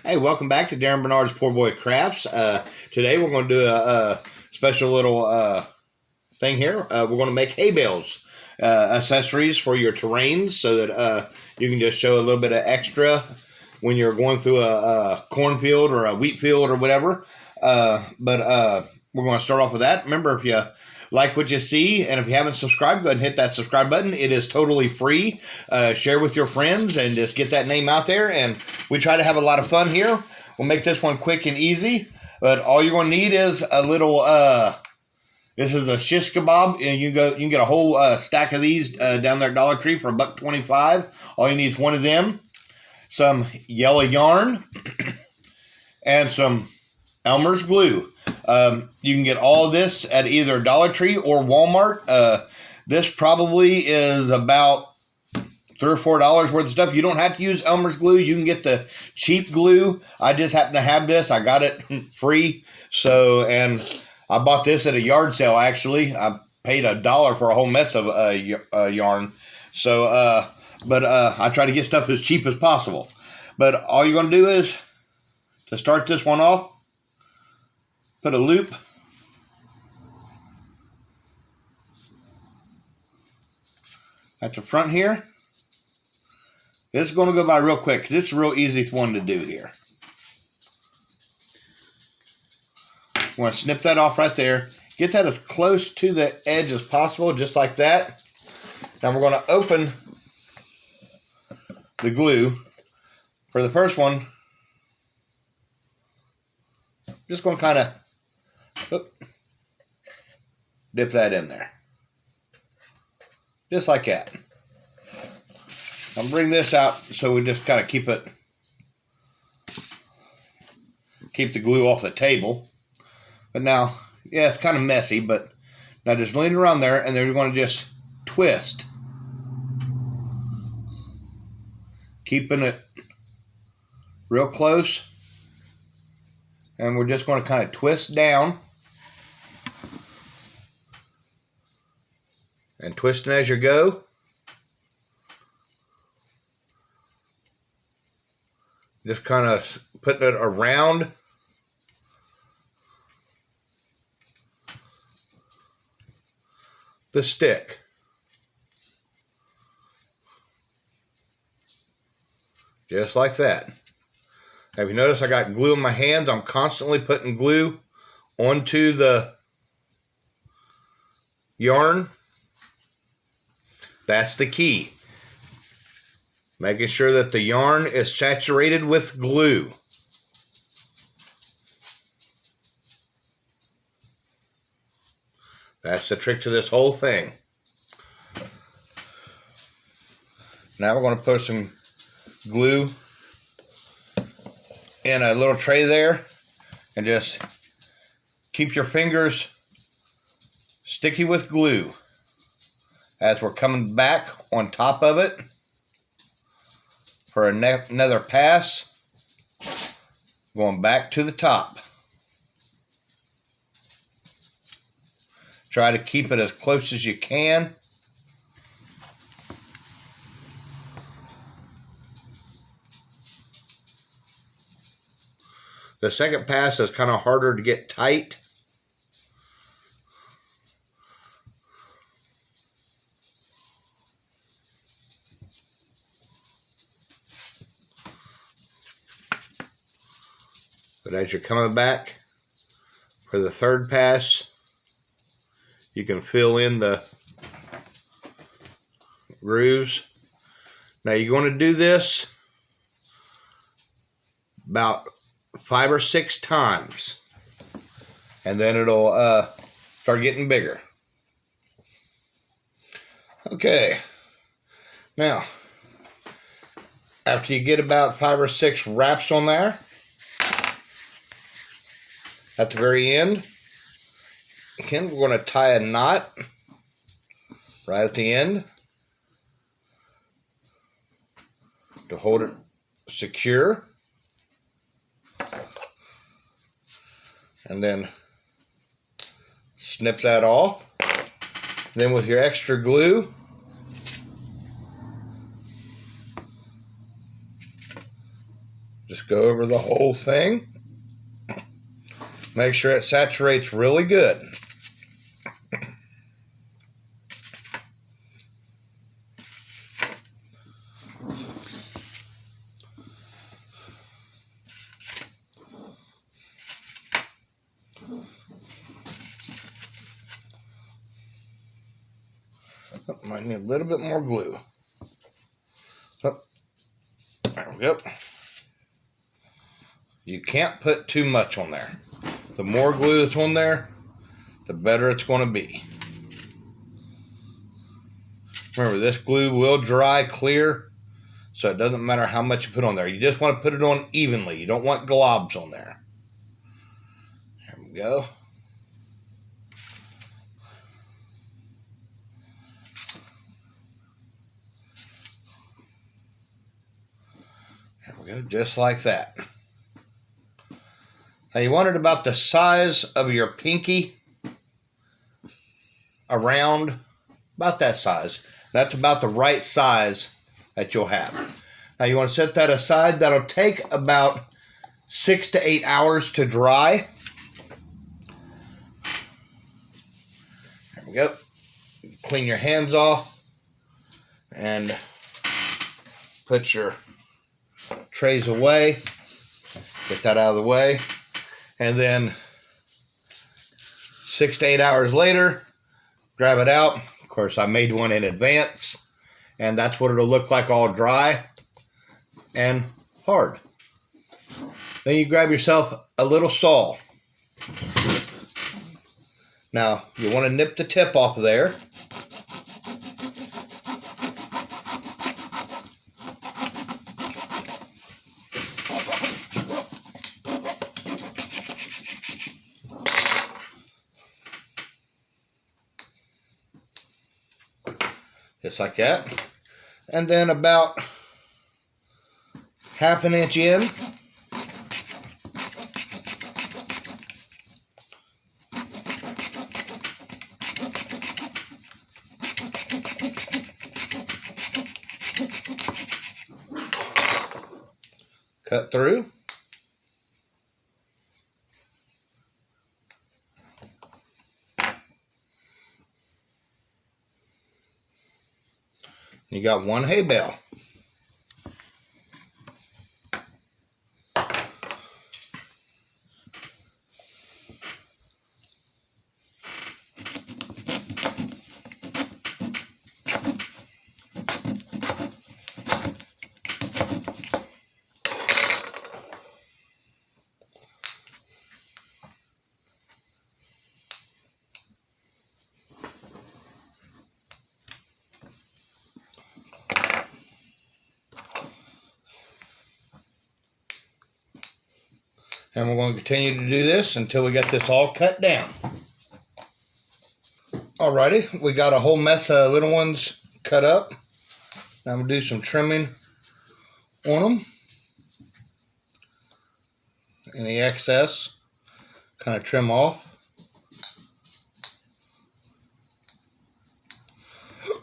Hey, welcome back to Darren Bernard's Poor Boy Crafts. Today we're going to do a special little thing here. We're going to make hay bales, accessories for your terrains so that you can just show a little bit of extra when you're going through a cornfield or a wheat field or whatever. But we're going to start off with that. Remember, if you like what you see, and if you haven't subscribed, go ahead and hit that subscribe button. It is totally free. Share with your friends and just get that name out there. And we try to have a lot of fun here. We'll make this one quick and easy. But all you're going to need is a little. This is a shish kebab, and you can get a whole stack of these down there at Dollar Tree for $1.25. All you need is one of them, some yellow yarn, and some Elmer's glue. You can get all of this at either Dollar Tree or Walmart. This probably is about $3 or $4 worth of stuff. You don't have to use Elmer's glue. You can get the cheap glue. I just happen to have this. I got it free. So, and I bought this at a yard sale, actually. I paid $1 for a whole mess of yarn. So, but I try to get stuff as cheap as possible. But all you're going to do is, to start this one off, put a loop at the front here. This is going to go by real quick because it's a real easy one to do here. I'm going to snip that off right there. Get that as close to the edge as possible, just like that. Now we're going to open the glue. For the first one, just going to kind of dip that in there. Just like that. I'll bring this out so we just kind of keep the glue off the table. But now, yeah, it's kind of messy, but now just lean it around there, and then we're going to just twist. Keeping it real close. And we're just going to kind of twist down. And twisting as you go. Just kind of putting it around the stick. Just like that. Have you noticed I got glue in my hands? I'm constantly putting glue onto the yarn. That's the key. Making sure that the yarn is saturated with glue. That's the trick to this whole thing. Now we're going to put some glue in a little tray there and just keep your fingers sticky with glue as we're coming back on top of it for another pass, going back to the top. Try to keep it as close as you can. The second pass is kind of harder to get tight. But as you're coming back for the third pass, you can fill in the grooves. Now you're going to do this about 5 or 6 times, and then it'll start getting bigger. Okay, now after you get about 5 or 6 wraps on there, at the very end, again, we're going to tie a knot right at the end to hold it secure. And then snip that off. Then with your extra glue, just Just go over the whole thing. Make sure it saturates really good. Oh, might need a little bit more glue. Oh, there we go. You can't put too much on there. The more glue that's on there, the better it's going to be. Remember, this glue will dry clear, so it doesn't matter how much you put on there. You just want to put it on evenly. You don't want globs on there. There we go. There we go, just like that. Now you want it about the size of your pinky, around about that size. That's about the right size that you'll have. Now you want to set that aside. That'll take about 6 to 8 hours to dry. There we go. Clean your hands off and put your trays away. Get that out of the way. And then 6 to 8 hours later, grab it out. Of course, I made one in advance, and that's what it'll look like, all dry and hard. Then you grab yourself a little saw. Now, you want to nip the tip off of there. Just like that. And then about half an inch in, cut through. You got one hay bale. And we're going to continue to do this until we get this all cut down. Alrighty, we got a whole mess of little ones cut up. Now we'll do some trimming on them. Any excess, kind of trim off.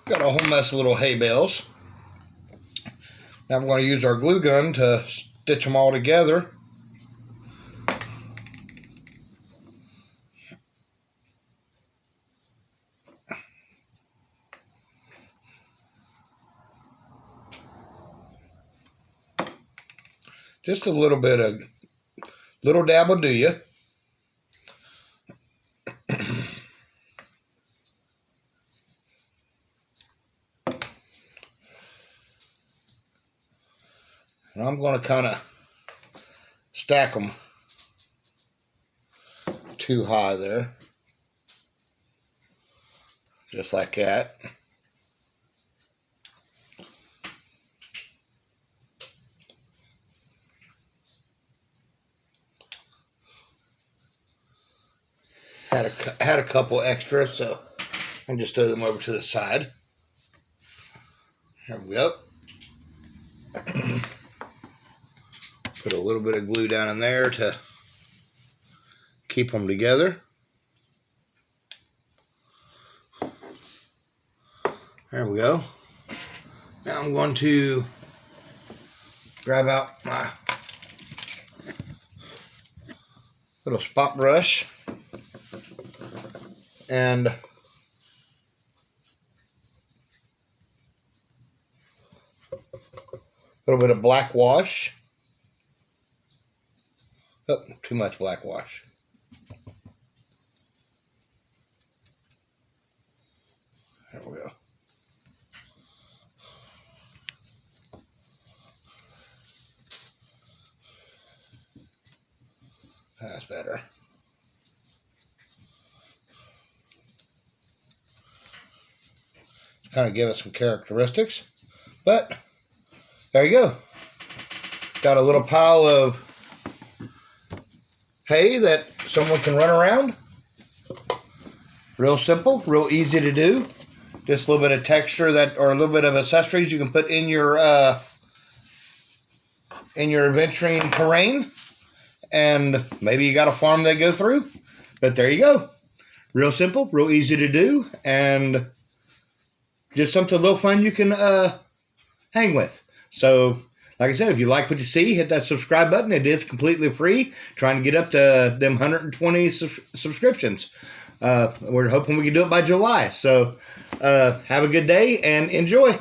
Got a whole mess of little hay bales. Now we're going to use our glue gun to stitch them all together. Just a little bit of, little dab will do you. And I'm going to kind of stack them too high there. Just like that. Had a couple extra, so I just throw them over to the side. There we go. Put a little bit of glue down in there to keep them together. There we go. Now I'm going to grab out my little spot brush, and a little bit of black wash. Oh, too much black wash. There we go. That's better. Kind of give it some characteristics, but there you go. Got a little pile of hay that someone can run around. Real simple, real easy to do. Just a little bit of texture or a little bit of accessories you can put in your adventuring terrain, and maybe you got a farm they go through. But there you go. Real simple, real easy to do, and just something a little fun you can hang with. So, like I said, if you like what you see, hit that subscribe button. It is completely free. Trying to get up to them 120 subscriptions. We're hoping we can do it by July. So, have a good day and enjoy.